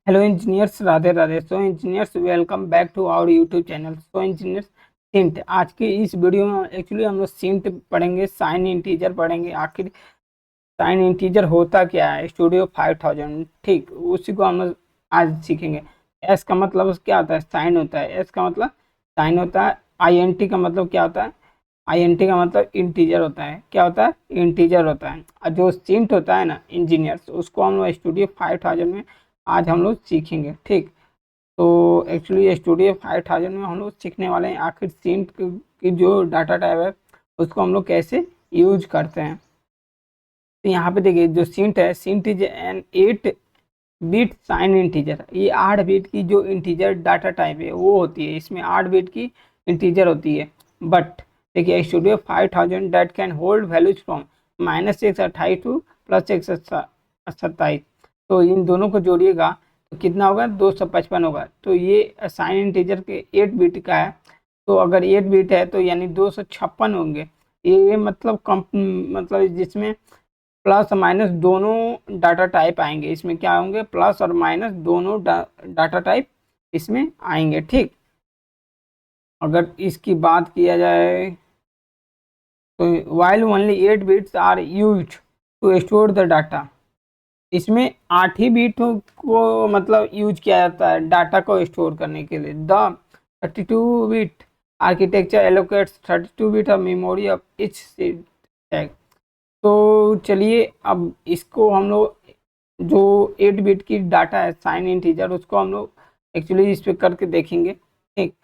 Hello engineers, Radhe Radhe. So engineers, welcome back to our YouTube channel. So engineers, SINT आज की इस video में actually हम लोग सिंट पढ़ेंगे, साइन इंटीजर पढ़ेंगे। आखिर साइन इंटीजर होता क्या है, स्टूडियो 5000, ठीक, उसी को हम लोग आज सीखेंगे। एस का मतलब क्या होता है, साइन होता है। एस का मतलब साइन होता है। आईएनटी का मतलब क्या होता है, आईएनटी का मतलब इंटीजर होता है। क्या होता है, इंटीजर होता है। और जो सिंट होता है ना इंजीनियर्स, उसको हम लोग स्टूडियो 5000 में आज हम लोग सीखेंगे, ठीक। तो एक्चुअली स्टूडियो 5000 में हम लोग सीखने वाले हैं आखिर सिंट की जो डाटा टाइप है उसको हम लोग कैसे यूज करते हैं। तो यहाँ पे देखिए, जो सिंट है, SINT is an 8 bit sign integer. ये 8 बिट की जो इंटीजर डाटा टाइप है वो होती है, इसमें 8 बिट की इंटीजर होती है। बट देखिए, Studio 5000 that can hold values from -128 to +127। तो इन दोनों को जोड़िएगा तो कितना होगा, 255 होगा। तो ये साइन इंटीजर के 8 बिट का है। तो अगर 8 बिट है तो यानी 256 होंगे। ये मतलब कम, मतलब जिसमें प्लस माइनस दोनों डाटा टाइप आएंगे। इसमें क्या होंगे, प्लस और माइनस दोनों डाटा टाइप इसमें आएंगे, ठीक। अगर इसकी बात किया जाए तो while only 8 bits are used to store the data. इसमें 8 ही बिट को मतलब यूज किया जाता है डाटा को स्टोर करने के लिए। The 32 bit architecture allocates 32 bit of memory of each tag. तो चलिए, अब इसको हम लोग जो 8 बिट की डाटा है साइन इंटीजर, उसको हम लोग एक्चुअली इस पे करके देखेंगे, ठीक।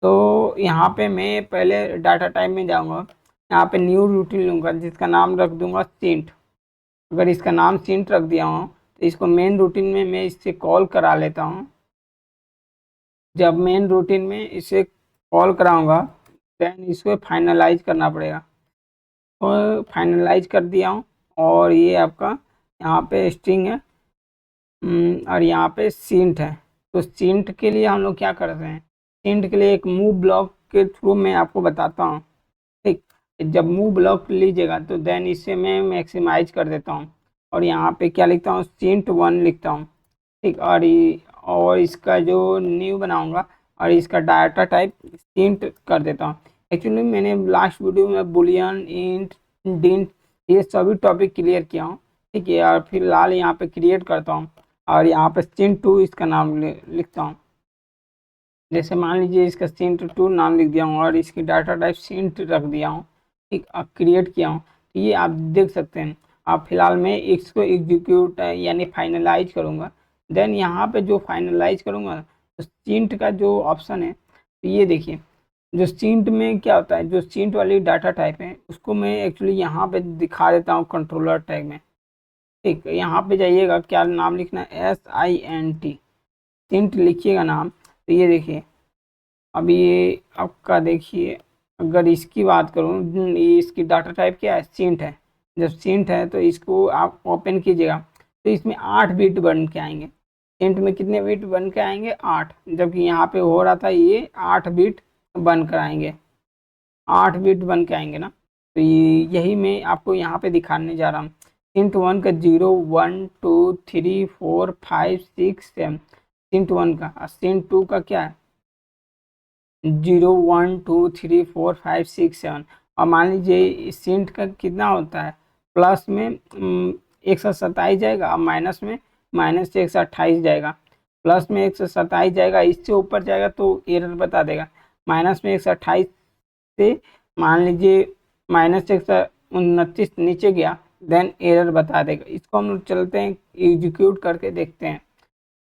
तो यहाँ पे मैं पहले डाटा टाइप में जाऊँगा। यहाँ पे न्यू रूटीन लूँगा जिसका नाम रख दूँगा सिंट। अगर इसका नाम सिंट रख दिया हूँ तो इसको मेन रूटीन में मैं इससे कॉल करा लेता हूँ। जब मेन रूटीन में इसे कॉल कराऊँगा देन इसको फाइनलाइज करना पड़ेगा। तो फाइनलाइज कर दिया हूँ और ये आपका यहाँ पे स्ट्रिंग है और यहाँ पे सिंट है। तो सिंट के लिए हम लोग क्या करते हैं, सिंट के लिए एक मूव ब्लॉक के थ्रू मैं आपको बताता हूँ, ठीक। जब मूव ब्लॉक लीजिएगा तो देन इसे मैं मैक्सिमाइज कर देता हूँ और यहाँ पे क्या लिखता हूँ, सिंट1 लिखता हूँ, ठीक। और इसका जो न्यू बनाऊंगा और इसका डाटा टाइप सिंट कर देता हूँ। एक्चुअली मैंने लास्ट वीडियो में बुलियन, इंट, डिंट ये सभी टॉपिक क्लियर किया हूँ, ठीक है। और फिलहाल यहाँ पे क्रिएट करता हूँ और यहाँ पे सिंट2 इसका नाम लिखता हूँ। जैसे मान लीजिए इसका सिंट2 नाम लिख दिया हूँ और इसकी डाटा टाइप सिंट रख दिया हूँ, ठीक। अब क्रिएट किया हूँ तो ये आप देख सकते हैं। अब फिलहाल मैं इसको एग्जीक्यूट यानी फाइनलाइज करूँगा। देन यहाँ पे जो फाइनलाइज करूँगा तो सिंट का जो ऑप्शन है, तो ये देखिए, जो सिंट में क्या होता है, जो सिंट वाली डाटा टाइप है उसको मैं एक्चुअली यहाँ पे दिखा देता हूँ कंट्रोलर टैग में, ठीक। यहाँ पे जाइएगा, क्या नाम लिखना है, SINT, सिंट लिखिएगा नाम। तो ये देखिए, अब ये आपका देखिए, अगर इसकी बात करूँ, ये इसकी डाटा टाइप क्या है, सिंट है। जब सिंट है तो इसको आप ओपन कीजिएगा तो इसमें 8 बिट बन के आएंगे। सिंट में कितने बिट बन के आएंगे, 8, जबकि यहाँ पे हो रहा था ये 8 बिट बन कर आएंगे, 8 बिट बन के आएंगे ना। तो ये यही मैं आपको यहाँ पे दिखाने जा रहा हूँ। सिंट1 का 0 1 2 3 4 5 6 7, सिंट1 का। और सिंट2 का क्या है, 0 1 2 3 4 5 6 7। और मान लीजिए सिंट का कितना होता है, प्लस में 127 जाएगा और माइनस में -128 जाएगा। प्लस में 127 जाएगा, इससे ऊपर जाएगा तो एरर बता देगा। माइनस में 128 से मान लीजिए -129 नीचे गया देन एरर बता देगा। इसको हम लोग चलते हैं एग्जीक्यूट करके देखते हैं।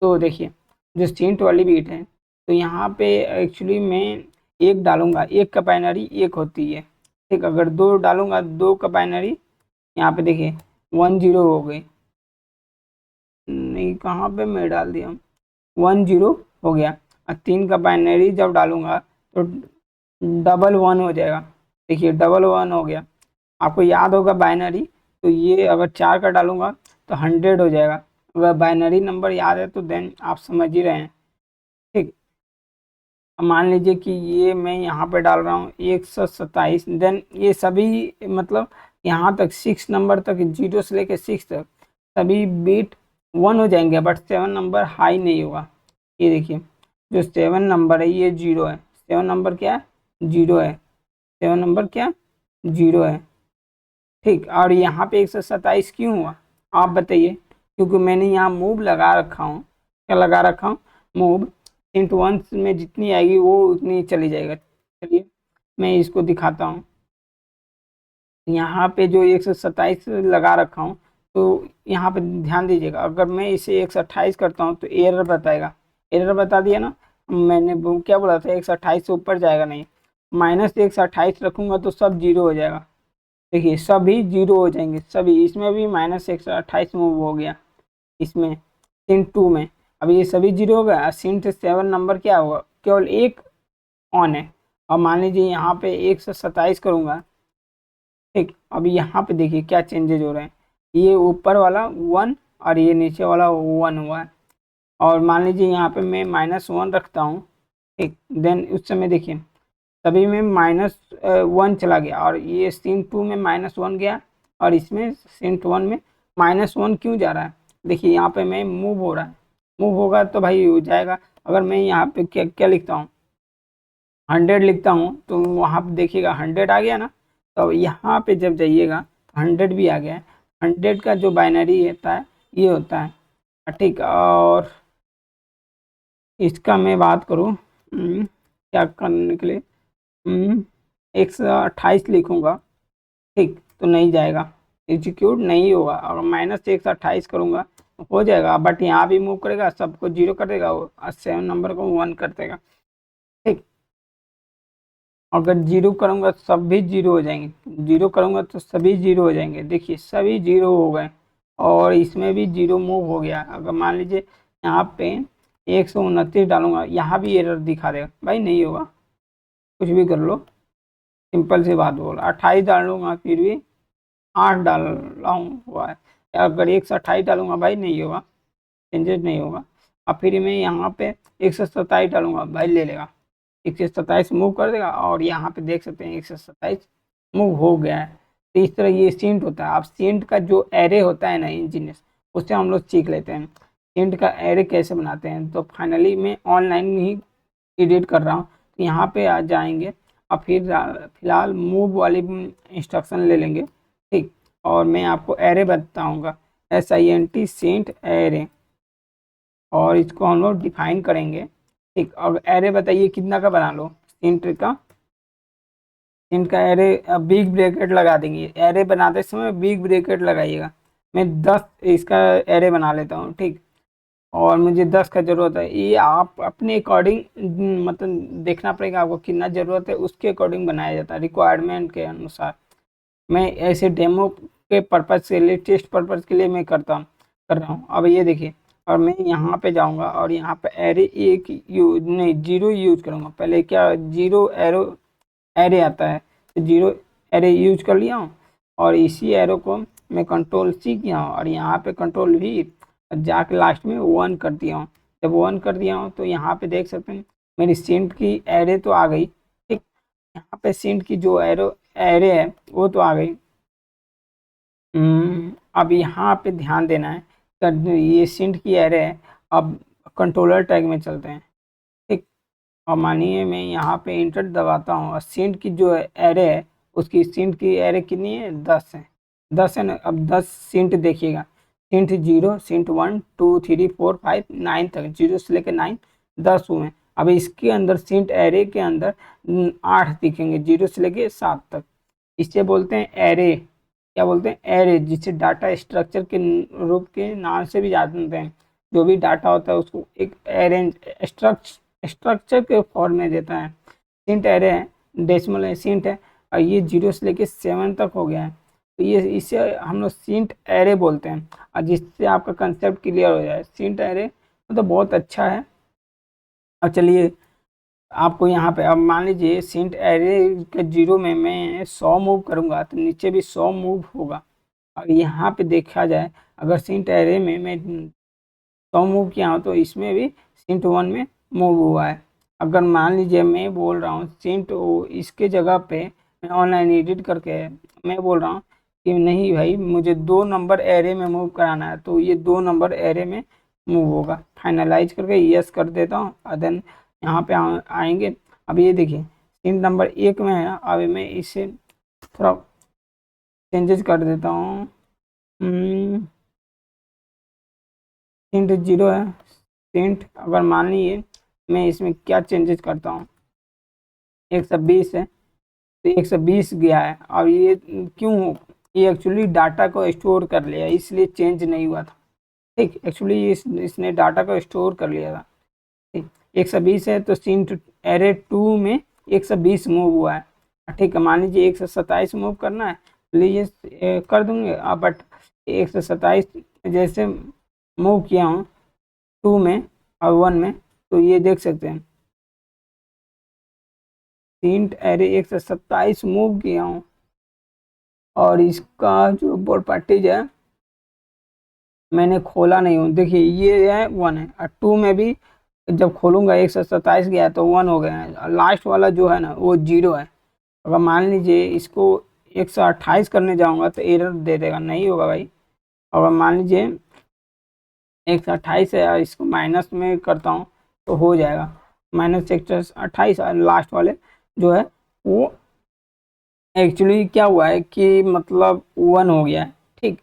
तो देखिए, जो सिंट वाली बीट है तो यहाँ पे एक्चुअली मैं एक डालूंगा, एक का बाइनरी एक होती है, ठीक। अगर दो डालूंगा, दो का बाइनरी, यहाँ पे देखिए 10 हो गई, नहीं कहाँ पे मैं डाल दिया, 10 हो गया। और 3 का बाइनरी जब डालूंगा तो 11 हो जाएगा। देखिए 11 हो गया। आपको याद होगा बाइनरी, तो ये अगर 4 का डालूंगा तो 100 हो जाएगा। अगर बाइनरी नंबर याद है तो देन आप समझ ही रहे हैं, ठीक। अब मान लीजिए कि ये मैं यहाँ पे डाल रहा हूँ 127, देन ये सभी मतलब यहाँ तक 6 नंबर तक, 0 से लेकर 6 तक सभी बीट 1 हो जाएंगे, बट 7 नंबर हाई नहीं होगा। ये देखिए जो 7 नंबर है ये 0 है, 7 नंबर क्या है 0 है, 7 नंबर क्या 0 है। ठीक, और यहाँ पे 127 क्यों हुआ आप बताइए? क्योंकि मैंने यहाँ मूव लगा रखा हूँ। क्या लगा रखा हूँ? मूव। इंट 1 में जितनी आएगी वो उतनी चली जाएगा। चलिए मैं इसको दिखाता हूँ। यहाँ पे जो 127 लगा रखा हूँ, तो यहाँ पे ध्यान दीजिएगा, अगर मैं इसे 128 करता हूँ तो एरर बताएगा। एरर बता दिया ना। मैंने क्या बोला था, 128 से ऊपर जाएगा नहीं। माइनस 128 रखूंगा तो सब जीरो हो जाएगा। देखिए सभी जीरो हो जाएंगे सभी। इसमें भी माइनस 128 मूव हो गया, इसमें सिंट 2 में। अब ये सभी जीरो हो गया। सिंट 7 नंबर क्या होगा, केवल एक ऑन है। अब मान लीजिए यहाँ पे 127 करूंगा। ठीक, अब यहाँ पे देखिए क्या चेंजेज हो रहे हैं। ये ऊपर वाला 1 और ये नीचे वाला 1 हुआ है। और मान लीजिए यहाँ पे मैं -1 रखता हूँ। ठीक, देन उस समय देखिए तभी में -1 चला गया, और ये सीन 2 में -1 गया, और इसमें सीन 1 में -1 क्यों जा रहा है? देखिए यहाँ पे मैं मूव हो रहा है। मूव होगा तो भाई हो जाएगा। अगर मैं यहाँ पे क्या क्या लिखता हूँ, 100 लिखता हूँ, तो वहाँ पे देखिएगा 100 आ गया ना। तो यहाँ पे जब जाइएगा तो 100 भी आ गया है। 100 का जो बाइनरी होता है ये होता है। ठीक, और इसका मैं बात करूँ क्या करने के लिए, 128 लिखूंगा। ठीक, तो नहीं जाएगा, एग्जीक्यूट नहीं होगा। अगर -128 करूंगा तो हो जाएगा, बट यहाँ भी मूव करेगा, सबको जीरो कर देगा, और 7 नंबर को 1 कर देगा। ठीक, अगर जीरो करूंगा तो सब भी जीरो हो जाएंगे, जीरो करूंगा तो सभी जीरो हो जाएंगे। देखिए सभी जीरो हो गए, और इसमें भी जीरो मूव हो गया। अगर मान लीजिए यहाँ पे 129 डालूंगा, यहाँ भी एरर दिखा देगा, भाई नहीं होगा। कुछ भी कर लो, सिंपल सी बात बोल, 28 डालूंगा फिर भी 8 डाल रहा हूँ हुआ है। अगर 128 डालूंगा भाई नहीं होगा, चेंजेस नहीं होगा। अब फिर मैं यहाँ पे 127 डालूंगा, भाई ले लेगा, 127 मूव कर देगा। और यहाँ पे देख सकते हैं 127 मूव हो गया है। तो इस तरह ये सिंट होता है। अब सिंट का जो एरे होता है ना इंजीनियर्स, उससे हम लोग सीख लेते हैं सिंट का एरे कैसे बनाते हैं। तो फाइनली मैं ऑनलाइन ही एडिट कर रहा हूँ, तो यहाँ पे आ जाएंगे, और फिर फिलहाल मूव वाली इंस्ट्रक्शन ले लेंगे। ठीक, और मैं आपको एरे बताऊंगा, SINT सेंट एरे, और इसको हम लोग डिफाइन करेंगे। ठीक, अब एरे बताइए कितना का बना लो सेंट का। सेंट का एरे बिग ब्रैकेट लगा देंगे, एरे बनाते समय बिग ब्रैकेट लगाइएगा। मैं 10 इसका एरे बना लेता हूँ। ठीक, और मुझे 10 का ज़रूरत है। ये आप अपने अकॉर्डिंग मतलब देखना पड़ेगा आपको कितना ज़रूरत है, उसके अकॉर्डिंग बनाया जाता है रिक्वायरमेंट के अनुसार। मैं ऐसे डेमो के पर्पज़ के लिए, टेस्ट पर्पज़ के लिए मैं कर रहा हूँ। अब ये देखिए, और मैं यहाँ पे जाऊँगा और यहाँ पे एरे एक यूज नहीं, जीरो यूज करूँगा। पहले क्या जीरो एरो एरे आता है, तो जीरो एरे यूज कर लिया हूँ, और इसी एरो को मैं कंट्रोल C किया हूँ, और यहाँ पे कंट्रोल V, जाके लास्ट में 1 कर दिया हूँ। जब 1 कर दिया हूँ तो यहाँ पे देख सकते हैं मेरी सेंट की एरे तो आ गई। ठीक, यहाँ पे सेंट की जो एरे है वो तो आ गई। अब यहाँ पे ध्यान देना है, ये सेंट की एरे है। अब कंट्रोलर टैग में चलते हैं। ठीक, और मानिए मैं यहाँ पे इंटर दबाता हूँ, और सेंट की जो एरे है उसकी सेंट की एरे कितनी है, 10 है। 10 है ना। अब 10 सेंट देखिएगा, सेंट 0, सेंट 1 2 3 4 5 9 तक, 0 से लेकर 9 10 हुए। अब इसके अंदर सेंट एरे के अंदर 8 दिखेंगे, 0 से लेकर 7 तक। इसे बोलते हैं एरे। क्या बोलते हैं, एरे, जिसे डाटा स्ट्रक्चर के रूप के नाम से भी जानते हैं। जो भी डाटा होता है उसको एक अरेंज स्ट्रक्चर के फॉर्म में देता है। सिंट एरे है, डेसिमल है, सिंट है, और ये 0 से लेके 7 तक हो गया है। तो ये इसे हम लोग सिंट एरे बोलते हैं। और जिससे आपका कंसेप्ट क्लियर हो जाए, सिंट एरे तो बहुत अच्छा है। अब चलिए आपको यहाँ पे, अब मान लीजिए सिंट एरे के 0 में मैं 100 मूव करूँगा तो नीचे भी 100 मूव होगा। और यहाँ पे देखा जाए, अगर सिंट एरे में मैं 100 मूव किया हूँ तो इसमें भी सिंट 1 में मूव हुआ है। अगर मान लीजिए मैं बोल रहा हूँ सिंट इसके जगह पे मैं ऑनलाइन एडिट करके मैं बोल रहा हूँ कि नहीं भाई मुझे 2 नंबर एरे में मूव कराना है, तो ये 2 नंबर एरे में मूव होगा। फाइनलाइज करके यस कर देता हूँ और देन यहाँ पे आएंगे। अब ये देखिए सिंट नंबर 1 में है ना, अब मैं इसे थोड़ा चेंजेस कर देता हूँ। सिंट 0 है, सिंट अगर मान लीजिए मैं इसमें क्या चेंजेस करता हूँ, 120 है तो 120 गया है। अब ये क्यों हो, ये एक्चुअली डाटा को स्टोर कर लिया इसलिए चेंज नहीं हुआ था। ठीक, एक्चुअली इसने डाटा को स्टोर कर लिया था। ठीक, 120 है तो सिंट एरे 2 में 120 मूव हुआ है। ठीक है, मान लीजिए 127 मूव करना है, लीजिए कर दूंगे। बट 127 जैसे मूव किया हूँ 2 में और 1 में, तो ये देख सकते हैं सिंट एरे 127 मूव किया हूँ और इसका जो प्रॉपर्टीज है मैंने खोला नहीं हूँ। देखिए ये है 1 है और 2 में भी जब खोलूंगा 127 गया तो 1 हो गया है। लास्ट वाला जो है ना वो 0 है। अगर मान लीजिए इसको 128 करने जाऊंगा तो एरर दे देगा, नहीं होगा भाई। अगर मान लीजिए 128 है और इसको माइनस में करता हूँ तो हो जाएगा -128। लास्ट वाले जो है वो एक्चुअली क्या हुआ है कि मतलब 1 हो गया है। ठीक,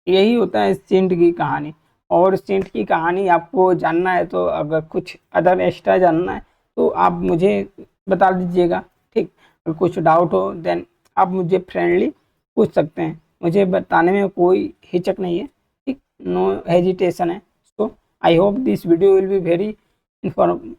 यही होता है सिंट की कहानी। और सिंट की कहानी आपको जानना है तो अगर कुछ अदर एक्स्ट्रा जानना है तो आप मुझे बता दीजिएगा। ठीक, अगर कुछ डाउट हो देन आप मुझे फ्रेंडली पूछ सकते हैं, मुझे बताने में कोई हिचक नहीं है। ठीक, नो हेजिटेशन है। So I hope this video will be very inform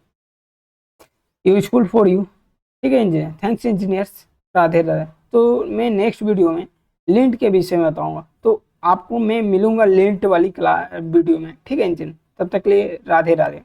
useful for you. ठीक है engineer, thanks engineers, Radhe Radhe. तो मैं नेक्स्ट वीडियो में लिंट के विषय में बताऊंगा, तो आपको मैं मिलूंगा लिंट वाली क्लास वीडियो में। ठीक है इंजीनियर, तब तक के लिए राधे राधे।